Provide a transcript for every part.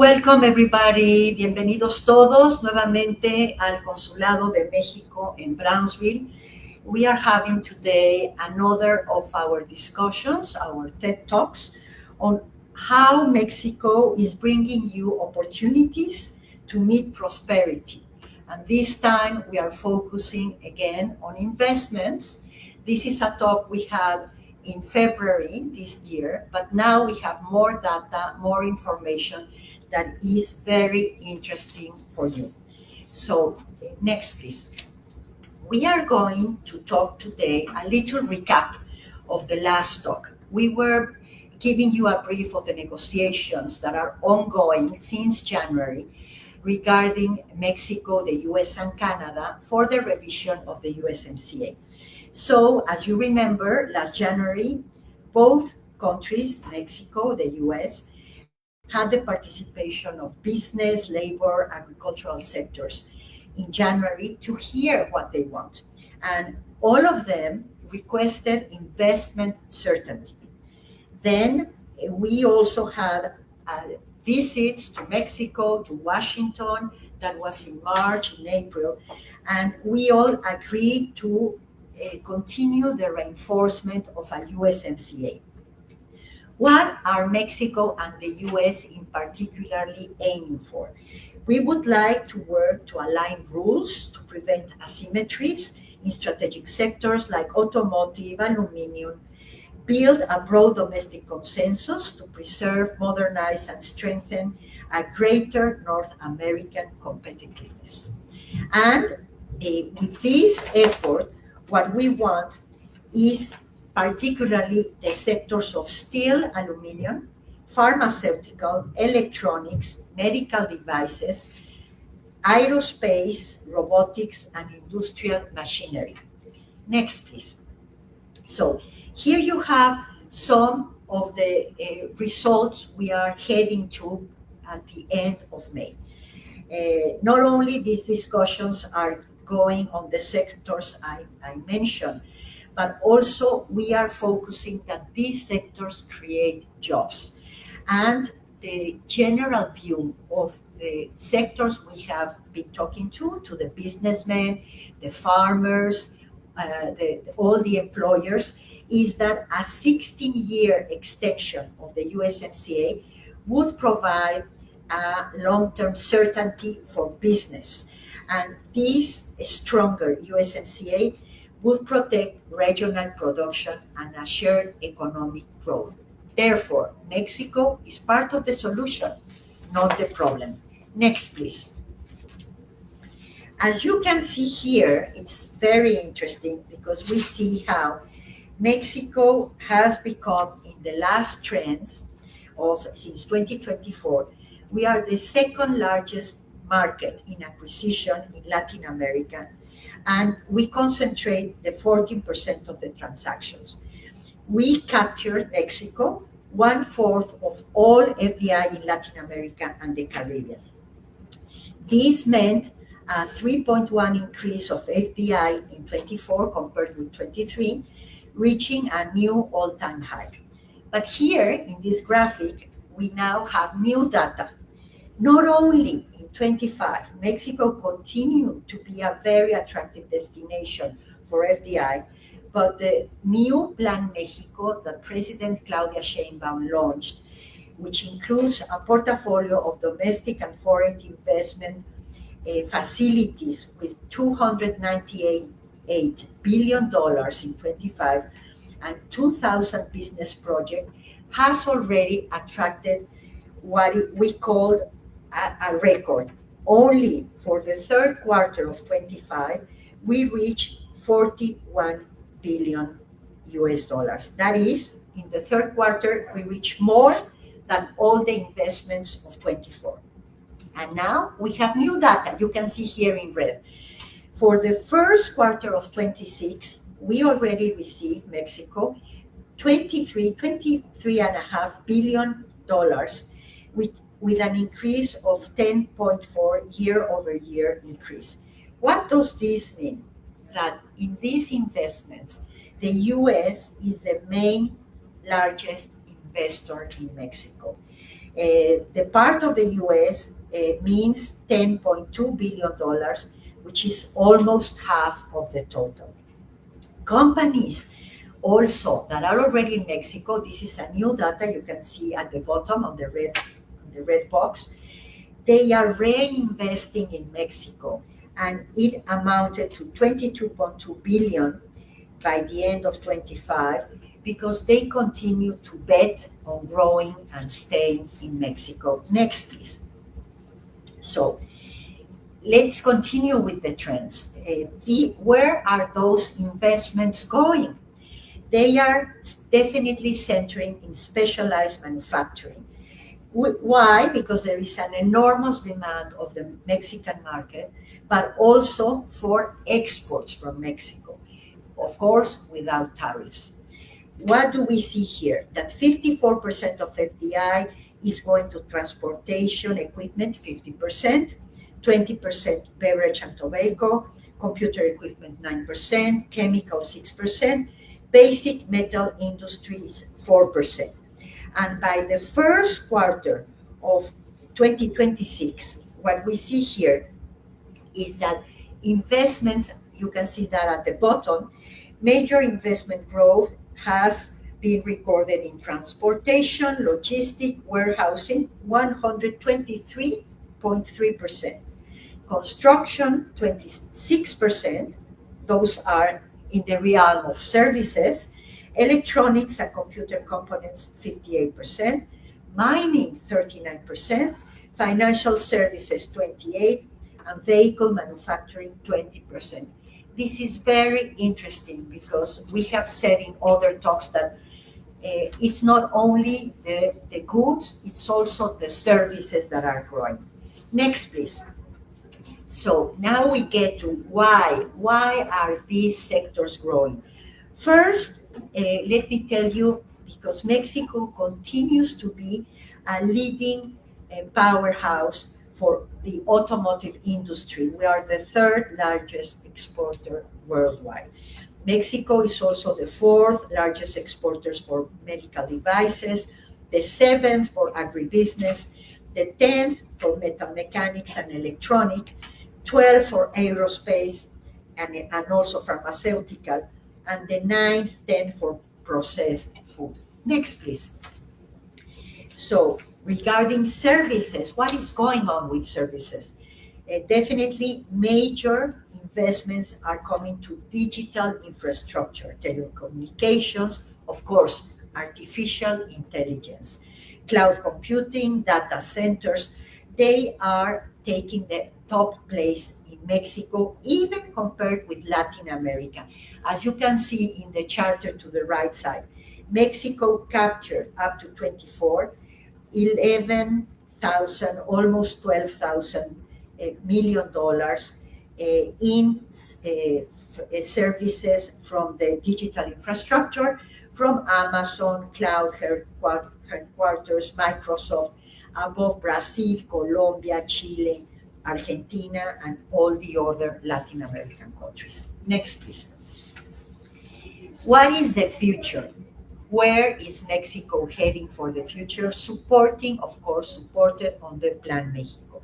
Welcome everybody, bienvenidos todos nuevamente al Consulado de México en Brownsville. We are having today another of our discussions, our TED Talks, on how Mexico is bringing you opportunities to meet prosperity. And this time we are focusing again on investments. This is a talk we had in February this year, but now we have more data, more information that is very interesting for you. So next, please. We are going to talk today a little recap of the last talk. We were giving you a brief of the negotiations that are ongoing since January regarding Mexico, the US, and Canada for the revision of the USMCA. So, as you remember, last January, both countries, Mexico, the US, had the participation of business, labor, agricultural sectors in January to hear what they want. And all of them requested investment certainty. Then we also had visits to Mexico, to Washington, that was in March, in April, and we all agreed to continue the reinforcement of a USMCA. What are Mexico and the US in particularly aiming for? We would like to work to align rules to prevent asymmetries in strategic sectors like automotive, aluminum, build a broad domestic consensus to preserve, modernize, and strengthen a greater North American competitiveness. And with this effort, what we want is particularly the sectors of steel, aluminum, pharmaceutical, electronics, medical devices, aerospace, robotics, and industrial machinery. Next, please. So here you have some of the results we are heading to at the end of May. Not only these discussions are going on the sectors I mentioned, but also we are focusing that these sectors create jobs. And the general view of the sectors we have been talking to the businessmen, the farmers, all the employers, is that a 16-year extension of the USMCA would provide a long-term certainty for business. And this stronger USMCA would protect regional production and a shared economic growth. Therefore, Mexico is part of the solution, not the problem. Next, please. As you can see here, it's very interesting because we see how Mexico has become, in the last trends since 2024, we are the second largest market in acquisition in Latin America, and we concentrate the 14% of the transactions. We captured Mexico, 1/4 of all FDI in Latin America and the Caribbean. This meant a 3.1 increase of FDI in 24 compared with 23, reaching a new all-time high. But here in this graphic, we now have new data. Not only in 25, Mexico continued to be a very attractive destination for FDI, but the new Plan Mexico that President Claudia Sheinbaum launched, which includes a portfolio of domestic and foreign investment facilities with $298 billion in 25 and 2,000 business projects, has already attracted what we call a record. Only for the third quarter of 25, we reached $41 billion US. That is, in the third quarter, we reached more than all the investments of 24. And now we have new data. You can see here in red. For the first quarter of 26, we already received Mexico $23.5 billion with an increase of 10.4 year-over-year increase. What does this mean? That in these investments, the US is the main largest investor in Mexico. The part of the US means $10.2 billion, which is almost half of the total. Companies also that are already in Mexico, this is a new data you can see at the bottom on the red box. They are reinvesting in Mexico, and it amounted to 22.2 billion by the end of 25 because they continue to bet on growing and staying in Mexico. Next, please. So let's continue with the trends. Where are those investments going? They are definitely centering in specialized manufacturing. Why? Because there is an enormous demand of the Mexican market, but also for exports from Mexico, of course, without tariffs. What do we see here? That 54% of FDI is going to transportation equipment, 50%, 20% beverage and tobacco, computer equipment, 9%, chemical, 6%, basic metal industries, 4%. And by the first quarter of 2026, what we see here is that investments, you can see that at the bottom, major investment growth has been recorded in transportation, logistic, warehousing, 123.3%. Construction, 26%. Those are in the realm of services. Electronics and computer components, 58%. Mining, 39%. Financial services, 28%. And vehicle manufacturing, 20%. This is very interesting because we have said in other talks that it's not only the goods, it's also the services that are growing. Next, please. So now we get to why. Why are these sectors growing? First, let me tell you, because Mexico continues to be a leading powerhouse for the automotive industry. We are the third largest exporter worldwide. Mexico is also the fourth largest exporters for medical devices, the seventh for agribusiness, the 10th for metal mechanics and electronic, 12 for aerospace and also pharmaceutical, and the 9th, 10th for processed food. Next, please. So, regarding services, what is going on with services? Definitely major investments are coming to digital infrastructure, telecommunications, of course, artificial intelligence, cloud computing, data centers. They are taking the top place in Mexico, even compared with Latin America. As you can see in the chart to the right side, Mexico captured up to 24, 11,000, almost $12,000 million in services from the digital infrastructure, from Amazon, cloud headquarters, Microsoft, above Brazil, Colombia, Chile, Argentina, and all the other Latin American countries. Next, please. What is the future? Where is Mexico heading for the future? Supported on the Plan Mexico.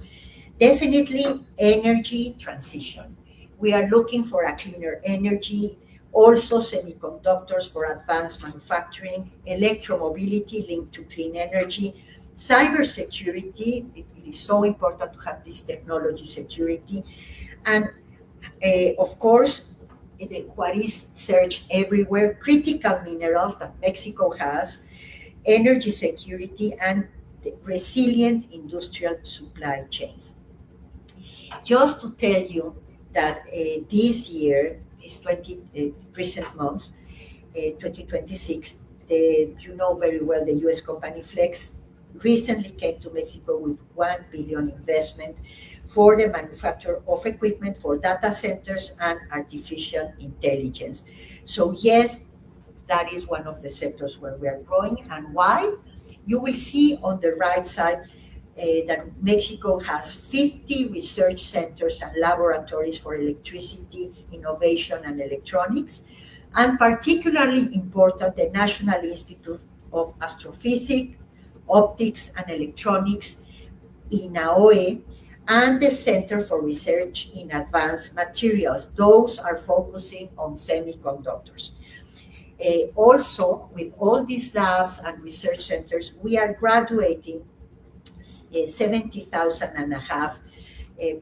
Definitely energy transition. We are looking for a cleaner energy, also semiconductors for advanced manufacturing, electromobility linked to clean energy, cybersecurity. It is so important to have this technology security. And of course, what is searched everywhere, critical minerals that Mexico has, energy security, and resilient industrial supply chains. Just to tell you that this year, recent months, 2026, you know very well the U.S. company Flex recently came to Mexico with $1 billion investment for the manufacture of equipment for data centers and artificial intelligence. So yes, that is one of the sectors where we are growing. And why? You will see on the right side that Mexico has 50 research centers and laboratories for electricity, innovation, and electronics. And particularly important, the National Institute of Astrophysics, Optics and Electronics, INAOE, and the Center for Research in Advanced Materials. Those are focusing on semiconductors. Also, with all these labs and research centers, we are graduating 70,000 and a half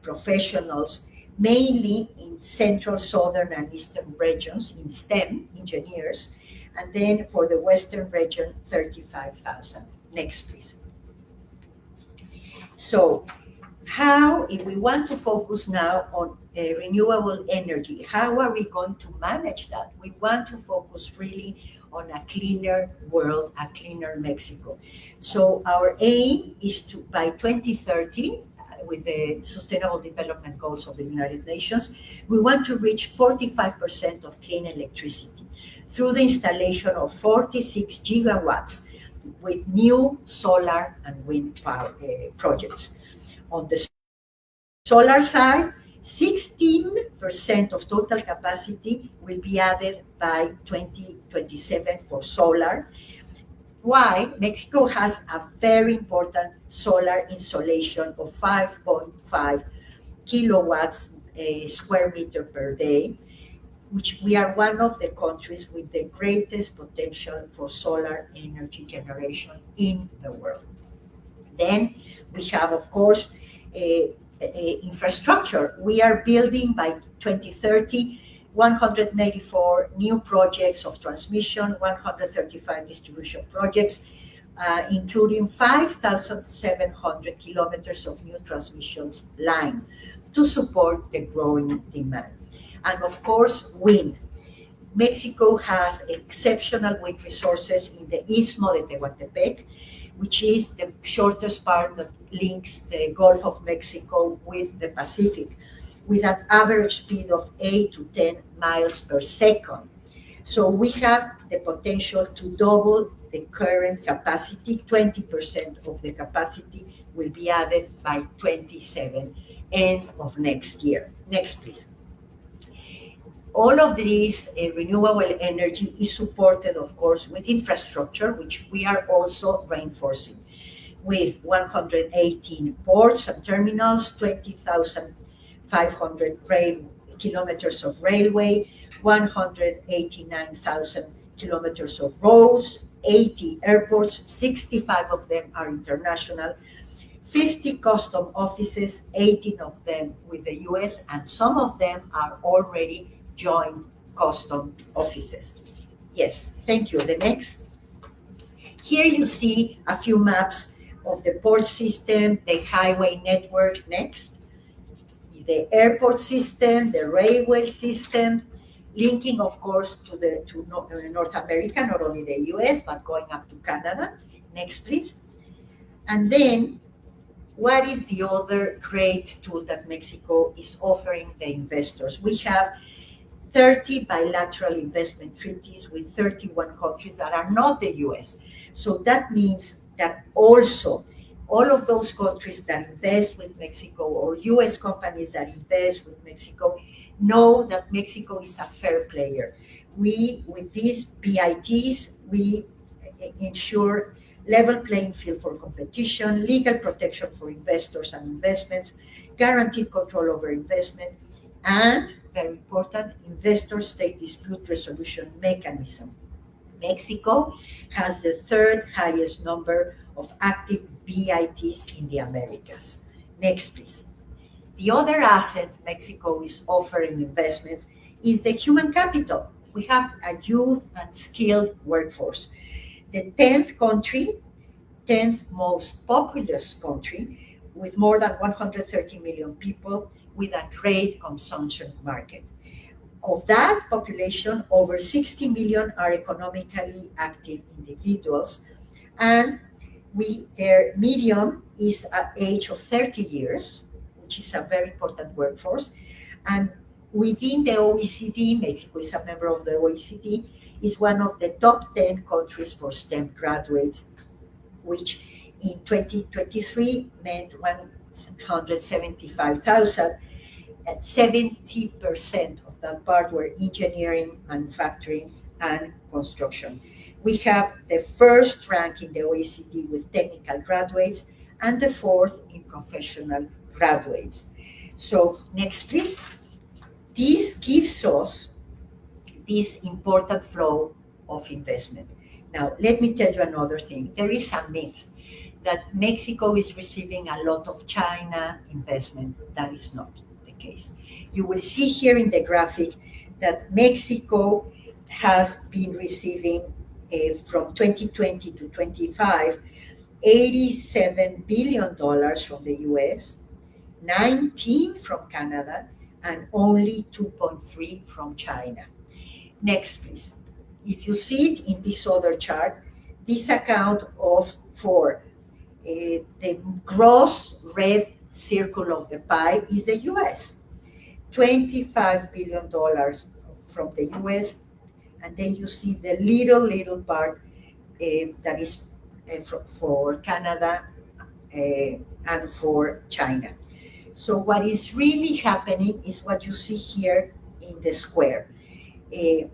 professionals, mainly in central, southern, and eastern regions in STEM, engineers, and then for the western region, 35,000. Next, please. So, how, if we want to focus now on renewable energy, how are we going to manage that? We want to focus really on a cleaner world, a cleaner Mexico. So our aim is to, by 2030, with the Sustainable Development Goals of the United Nations, we want to reach 45% of clean electricity through the installation of 46 gigawatts with new solar and wind power projects. On the solar side, 16% of total capacity will be added by 2027 for solar. Why? Mexico has a very important solar installation of 5.5 kilowatts square meter per day, which we are one of the countries with the greatest potential for solar energy generation in the world. Then we have, of course, infrastructure. We are building by 2030 184 new projects of transmission, 135 distribution projects, including 5,700 kilometers of new transmission line to support the growing demand. And of course, wind. Mexico has exceptional wind resources in the Istmo de Tehuantepec, which is the shortest part that links the Gulf of Mexico with the Pacific, with an average speed of 8 to 10 miles per second. So we have the potential to double the current capacity. 20% of the capacity will be added by 27, end of next year. Next, please. All of this renewable energy is supported, of course, with infrastructure, which we are also reinforcing, with 118 ports and terminals, 20,500 kilometers of railway, 189,000 kilometers of roads, 80 airports, 65 of them are international, 50 custom offices, 18 of them with the US, and some of them are already joint custom offices. Yes, thank you. The next. Here you see a few maps of the port system, the highway network. Next. The airport system, the railway system, linking, of course, to North America, not only the US, but going up to Canada. Next, please. And then, what is the other great tool that Mexico is offering the investors? We have 30 bilateral investment treaties with 31 countries that are not the US. So that means that also all of those countries that invest with Mexico or US companies that invest with Mexico know that Mexico is a fair player. We, with these BITs, we ensure level playing field for competition, legal protection for investors and investments, guaranteed control over investment, and, very important, investor-state dispute resolution mechanism. Mexico has the third highest number of active BITs in the Americas. Next, please. The other asset Mexico is offering investments is the human capital. We have a youth and skilled workforce. The 10th most populous country, with more than 130 million people, with a great consumption market. Of that population, over 60 million are economically active individuals, and their median is at age of 30 years, which is a very important workforce. And within the OECD, Mexico is a member of the OECD, is one of the top 10 countries for STEM graduates, which in 2023 meant 175,000, and 70% of that part were engineering, manufacturing, and construction. We have the first rank in the OECD with technical graduates and the fourth in professional graduates. So next, please. This gives us this important flow of investment. Now, let me tell you another thing. There is a myth that Mexico is receiving a lot of China investment. That is not the case. You will see here in the graphic that Mexico has been receiving from 2020 to 25, $87 billion from the US, 19 from Canada, and only 2.3 from China. Next, please. If you see it in this other chart, this account of for the gross red circle of the pie is the US. $25 billion from the US, and then you see the little part that is for Canada and for China. So what is really happening is what you see here in the square. The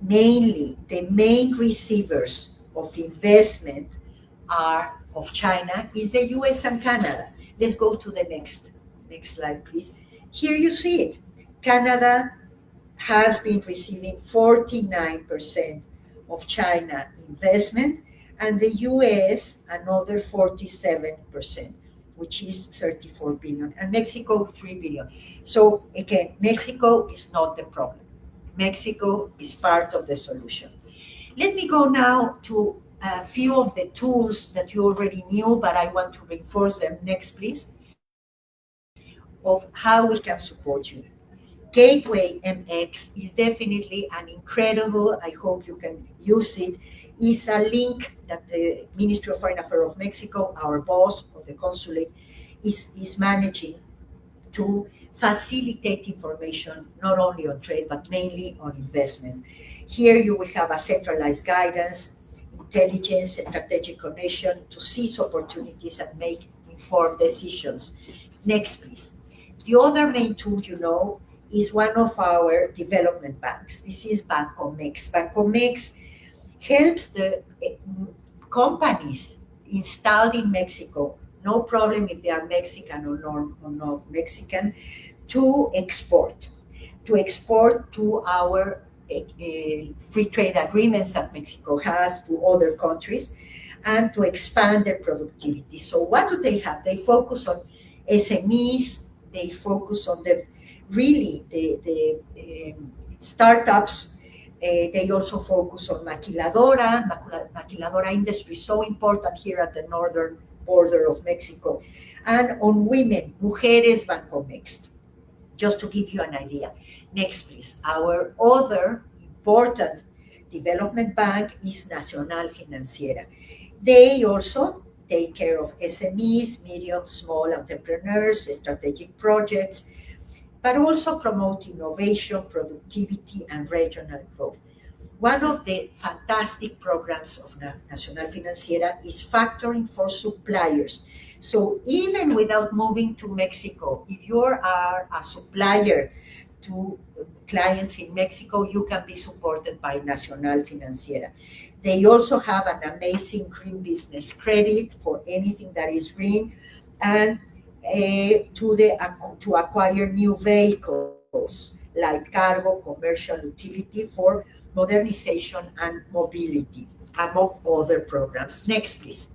main receivers of investment are of China is the US and Canada. Let's go to the next slide, please. Here you see it. Canada has been receiving 49% of China investment, and the US another 47%, which is 34 billion, and Mexico 3 billion. So again, Mexico is not the problem. Mexico is part of the solution. Let me go now to a few of the tools that you already knew, but I want to reinforce them. Next, please. Of how we can support you. Gateway MX is definitely an incredible, I hope you can use it, is a link that the Ministry of Foreign Affairs of Mexico, our boss of the consulate, is managing to facilitate information not only on trade but mainly on investment. Here you will have a centralized guidance, intelligence, strategic connection to seize opportunities and make informed decisions. Next, please. The other main tool you know is one of our development banks. This is Bancomex. Bancomex helps the companies installed in Mexico, no problem if they are Mexican or not Mexican, to export to our free trade agreements that Mexico has to other countries and to expand their productivity. So what do they have? They focus on SMEs, they focus on the startups. They also focus on maquiladora industry, so important here at the northern border of Mexico, and on women, Mujeres Bancomex, just to give you an idea. Next, please. Our other important development bank is Nacional Financiera. They also take care of SMEs, medium, small entrepreneurs, strategic projects, but also promote innovation, productivity, and regional growth. One of the fantastic programs of Nacional Financiera is factoring for suppliers. So even without moving to Mexico, if you are a supplier to clients in Mexico, you can be supported by Nacional Financiera. They also have an amazing green business credit for anything that is green, and to acquire new vehicles like cargo, commercial utility for modernization and mobility, among other programs. Next, please.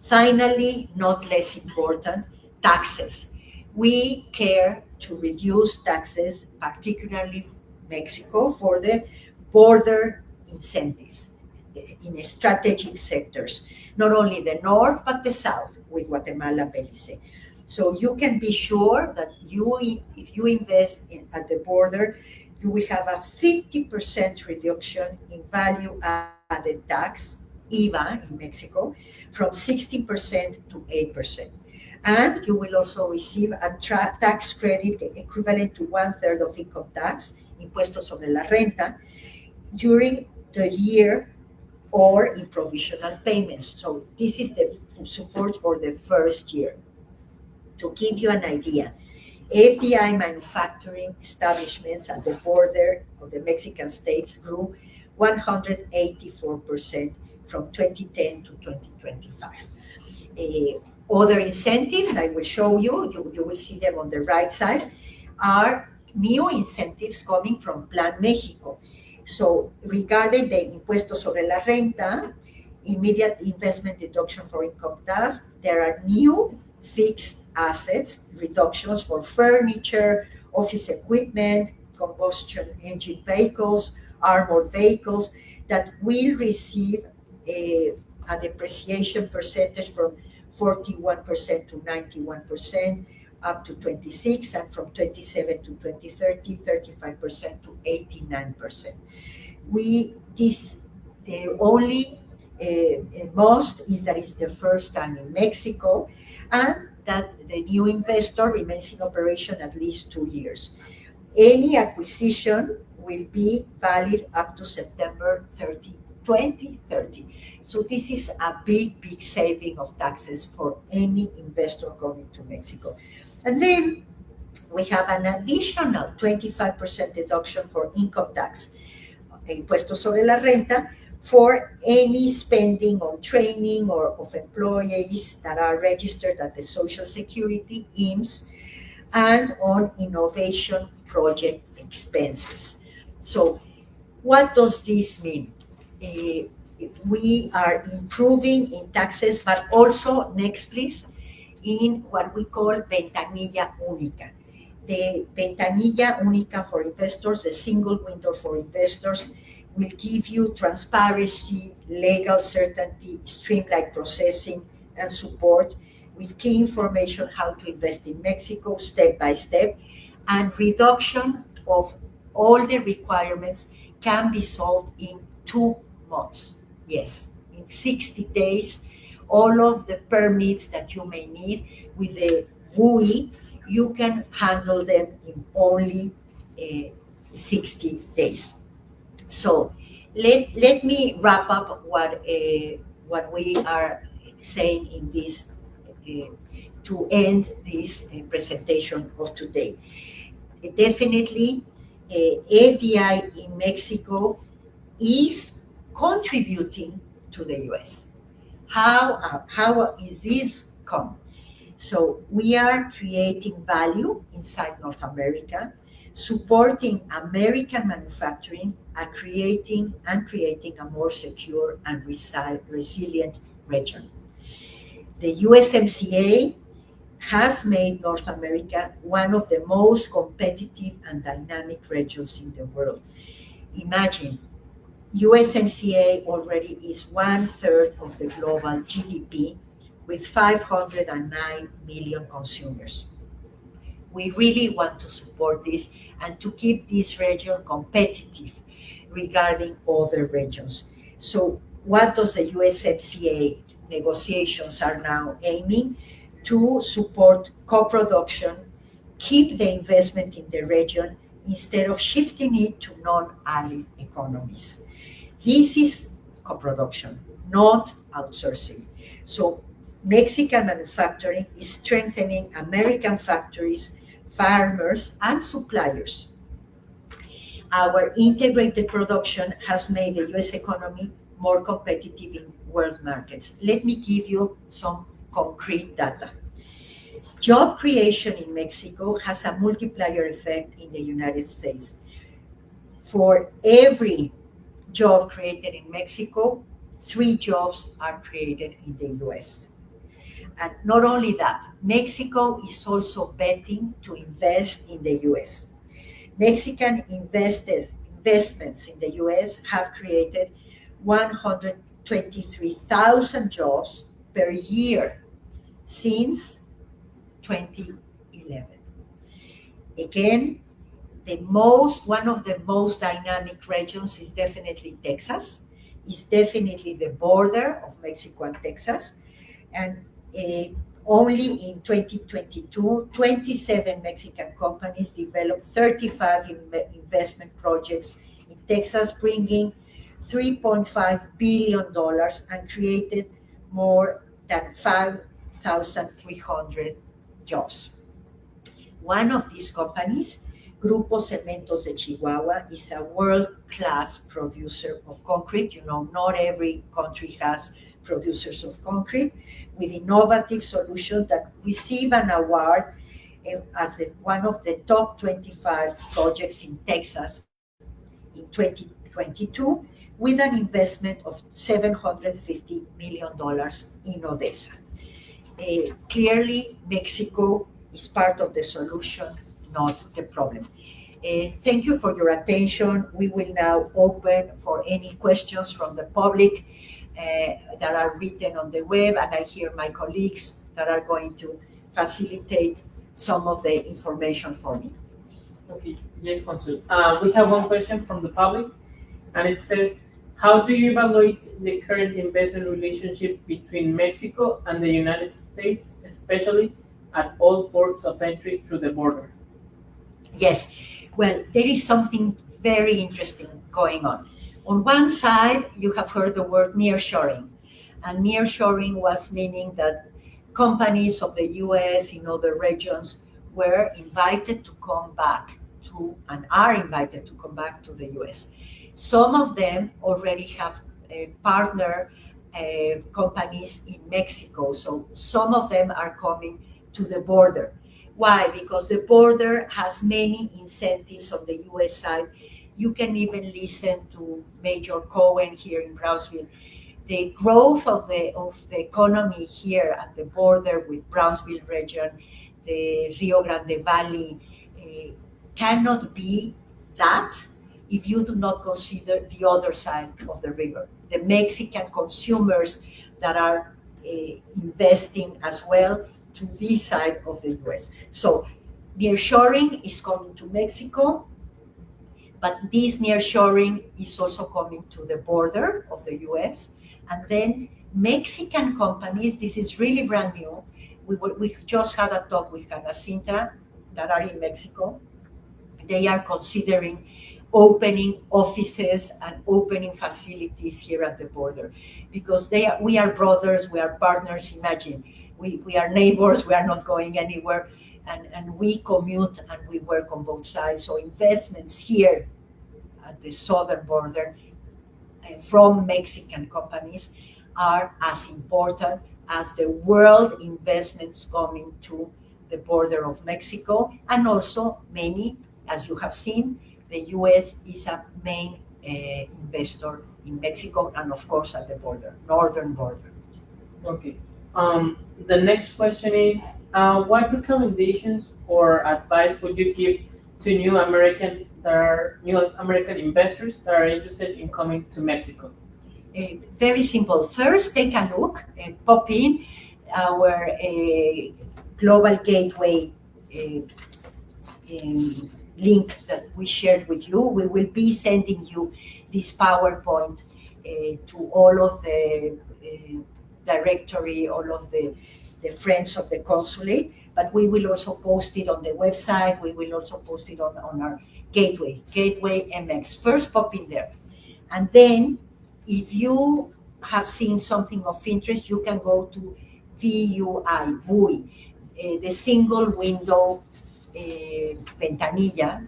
Finally, not less important, taxes. We care to reduce taxes, particularly Mexico, for the border incentives in strategic sectors, not only the north, but the south with Guatemala, Belize. So you can be sure that if you invest at the border, you will have a 50% reduction in value-added tax, IVA, in Mexico, from 16% to 8%. And you will also receive a tax credit equivalent to 1/3 of income tax, impuesto sobre la renta, during the year or in provisional payments. So this is the support for the first year. To give you an idea, FDI manufacturing establishments at the border of the Mexican states grew 184% from 2010 to 2025. Other incentives I will show you, you will see them on the right side, are new incentives coming from Plan México. So regarding the impuesto sobre la renta, immediate investment deduction for income tax, there are new fixed assets reductions for furniture, office equipment, combustion engine vehicles, armored vehicles that will receive a depreciation percentage from 41% to 91%, up to 26, and from 27 to 2030, 35% to 89%. The only must is that it's the first time in Mexico, and that the new investor remains in operation at least 2 years. Any acquisition will be valid up to September 30, 2030. So this is a big saving of taxes for any investor going to Mexico. And then we have an additional 25% deduction for income tax, impuesto sobre la renta, for any spending on training or of employees that are registered at the Social Security, IMSS, and on innovation project expenses. So what does this mean? We are improving in taxes, but also, next please, in what we call ventanilla única. The ventanilla única for investors, the single window for investors, will give you transparency, legal certainty, streamlined processing, and support with key information how to invest in Mexico step by step, and reduction of all the requirements can be solved in 2 months. Yes, in 60 days, all of the permits that you may need with the WUI, you can handle them in only 60 days. So let me wrap up what we are saying in this to end this presentation of today. Definitely, FDI in Mexico is contributing to the U.S. How is this come? So we are creating value inside North America, supporting American manufacturing, and creating a more secure and resilient region. The USMCA has made North America one of the most competitive and dynamic regions in the world. Imagine, USMCA already is 1/3 of the global GDP with 509 million consumers. We really want to support this and to keep this region competitive regarding other regions. So what does the USMCA negotiations are now aiming? To support co-production, keep the investment in the region instead of shifting it to non-allied economies. This is co-production, not outsourcing. So Mexican manufacturing is strengthening American factories, farmers, and suppliers. Our integrated production has made the U.S. economy more competitive in world markets. Let me give you some concrete data. Job creation in Mexico has a multiplier effect in the United States. For every job created in Mexico, 3 jobs are created in the US. And not only that, Mexico is also betting to invest in the US. Mexican investments in the US have created 123,000 jobs per year since 2011. Again, one of the most dynamic regions is definitely Texas. It's definitely the border of Mexico and Texas. And only in 2022, 27 Mexican companies developed 35 investment projects in Texas, bringing $3.5 billion and created more than 5,300 jobs. One of these companies Grupo Cementos de Chihuahua is a world-class producer of concrete. You know, not every country has producers of concrete with innovative solutions that receive an award as one of the top 25 projects in Texas in 2022 with an investment of $750 million in Odessa. Clearly, Mexico is part of the solution, not the problem. Thank you for your attention. We will now open for any questions from the public that are written on the web, and I hear my colleagues that are going to facilitate some of the information for me. Okay, yes, Consul. We have one question from the public, and it says, how do you evaluate the current investment relationship between Mexico and the United States, especially at all ports of entry through the border? Yes, well, there is something very interesting going on. On one side, you have heard the word nearshoring, and nearshoring was meaning that companies of the US in other regions were invited to come back to, and are invited to come back to the US. Some of them already have partner companies in Mexico, so some of them are coming to the border. Why? Because the border has many incentives on the US side. You can even listen to Major Cohen here in Brownsville. The growth of the economy here at the border with Brownsville region, the Rio Grande Valley, cannot be that if you do not consider the other side of the river, the Mexican consumers that are investing as well to this side of the US. So nearshoring is coming to Mexico, but this nearshoring is also coming to the border of the US. And then Mexican companies, this is really brand new. We just had a talk with Canacintra that are in Mexico. They are considering opening offices and opening facilities here at the border because we are brothers, we are partners. Imagine, we are neighbors, we are not going anywhere, and we commute and we work on both sides. So investments here at the southern border from Mexican companies are as important as the world investments coming to the border of Mexico, and also many, as you have seen, the US is a main investor in Mexico and, of course, at the border, northern border. Okay. The next question is, what recommendations or advice would you give to new American investors that are interested in coming to Mexico? Very simple. First, take a look, pop in our Global Gateway link that we shared with you. We will be sending you this PowerPoint to all of the directory, all of the friends of the consulate, but we will also post it on the website. We will also post it on our Gateway MX. First, pop in there. And then if you have seen something of interest, you can go to VUI, the single window ventanilla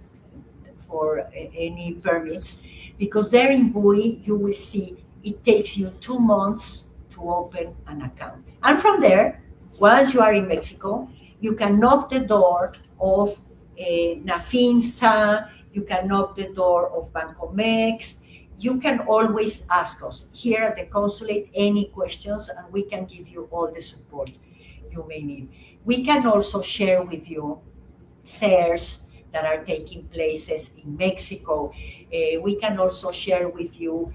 for any permits, because there in VUI you will see it takes you 2 months to open an account. And from there, once you are in Mexico, you can knock the door of Nafinsa, you can knock the door of Bancomex. You can always ask us here at the consulate any questions, and we can give you all the support you may need. We can also share with you fairs that are taking places in Mexico. We can also share with you,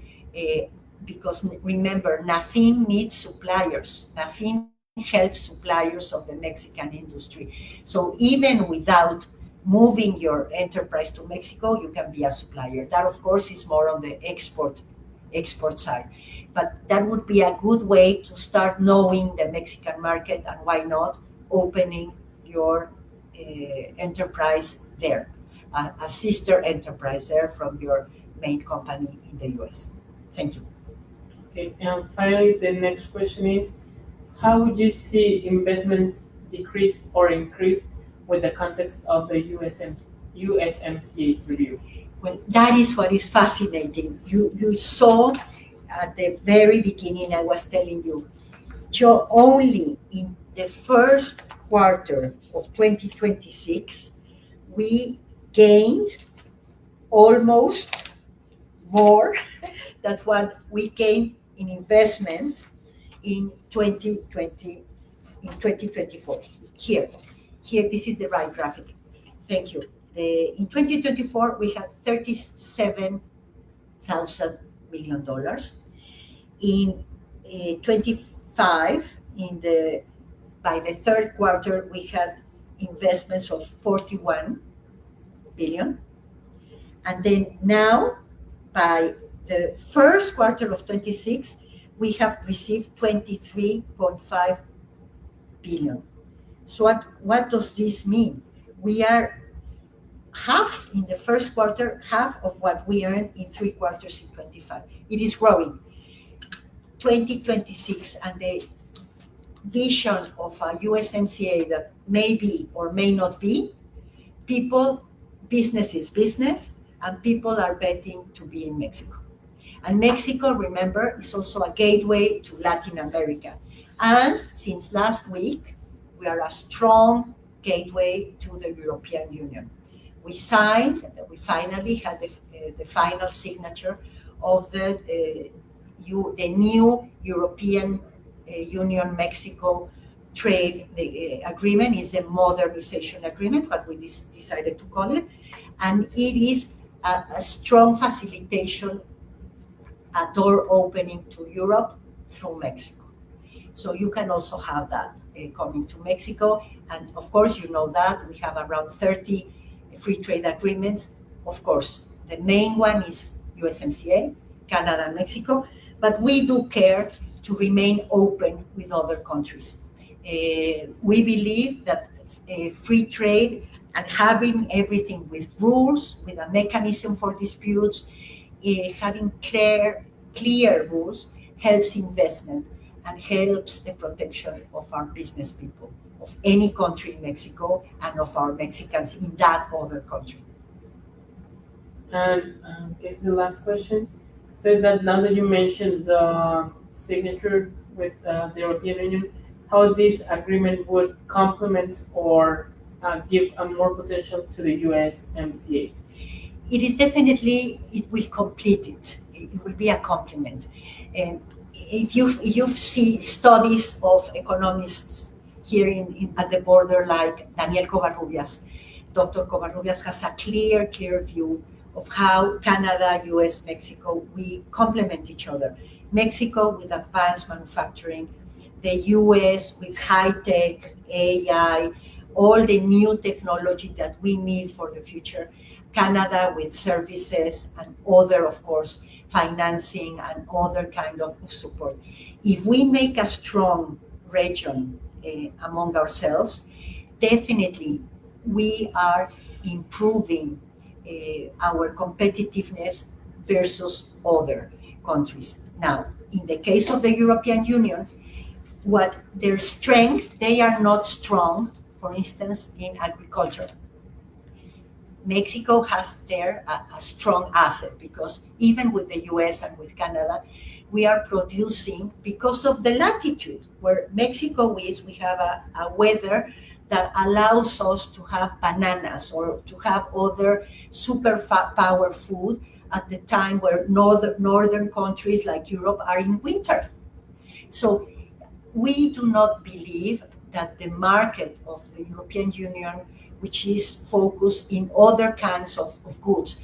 because remember, NAFIN needs suppliers. NAFIN helps suppliers of the Mexican industry. So even without moving your enterprise to Mexico, you can be a supplier. That, of course, is more on the export side. But that would be a good way to start knowing the Mexican market, and why not opening your enterprise there, a sister enterprise there from your main company in the US. Thank you. Okay, and finally, the next question is, how would you see investments decrease or increase with the context of the USMCA through you? Well, that is what is fascinating. You saw at the very beginning, I was telling you, only in the first quarter of 2026, we gained almost more. That's what we gained in investments in 2024. Here, this is the right graphic. Thank you. In 2024, we had $37,000 million. In 25, by the third quarter, we had investments of 41 billion. And then now, by the first quarter of 26, we have received 23.5 billion. So what does this mean? We are half in the first quarter, half of what we earned in 3 quarters in 25. It is growing. 2026 and the vision of a USMCA that may be or may not be, business is business, and people are betting to be in Mexico. And Mexico, remember, is also a gateway to Latin America. And since last week, we are a strong gateway to the European Union. We finally had the final signature of the new European Union Mexico trade agreement. Is a modernization agreement, what we decided to call it, and it is a strong facilitation, a door opening to Europe through Mexico. So you can also have that coming to Mexico, and of course you know that we have around 30 free trade agreements. Of course, the main one is USMCA, Canada and Mexico, but we do care to remain open with other countries. We believe that free trade and having everything with rules, with a mechanism for disputes, having clear rules helps investment and helps the protection of our business people, of any country in Mexico and of our Mexicans in that other country. And I guess the last question says that now that you mentioned the signature with the European Union, how this agreement would complement or give a more potential to the USMCA? It is definitely, it will complete it. It will be a complement. And if you see studies of economists here at the border, like Daniel Covarrubias, Dr. Covarrubias has a clear view of how Canada, US, Mexico, we complement each other. Mexico with advanced manufacturing, the US with high-tech, AI, all the new technology that we need for the future. Canada with services and other, of course, financing and other kind of support. If we make a strong region among ourselves, definitely we are improving our competitiveness versus other countries. Now, in the case of the European Union, what their strength, they are not strong, for instance, in agriculture. Mexico has there a strong asset, because even with the US and with Canada, we are producing, because of the latitude where Mexico is, we have a weather that allows us to have bananas or to have other superpower food at the time where northern countries like Europe are in winter. So we do not believe that the market of the European Union, which is focused in other kinds of goods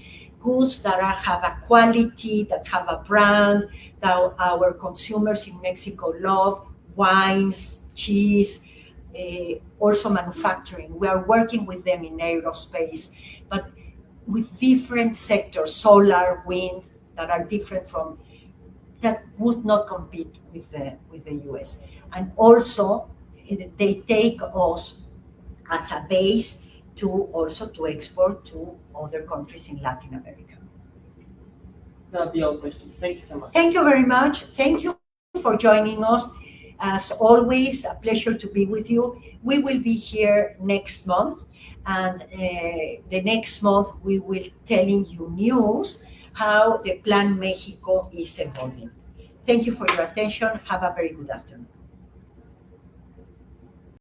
that have a quality, that have a brand, that our consumers in Mexico love, wines, cheese, also manufacturing. We are working with them in aerospace, but with different sectors, solar, wind, that are different from, that would not compete with the US. And also, they take us as a base to export to other countries in Latin America. That'll be all questions. Thank you so much. Thank you very much. Thank you for joining us. As always, a pleasure to be with you. We will be here next month, and the next month we will telling you news how the Plan Mexico is evolving. Thank you for your attention. Have a very good afternoon.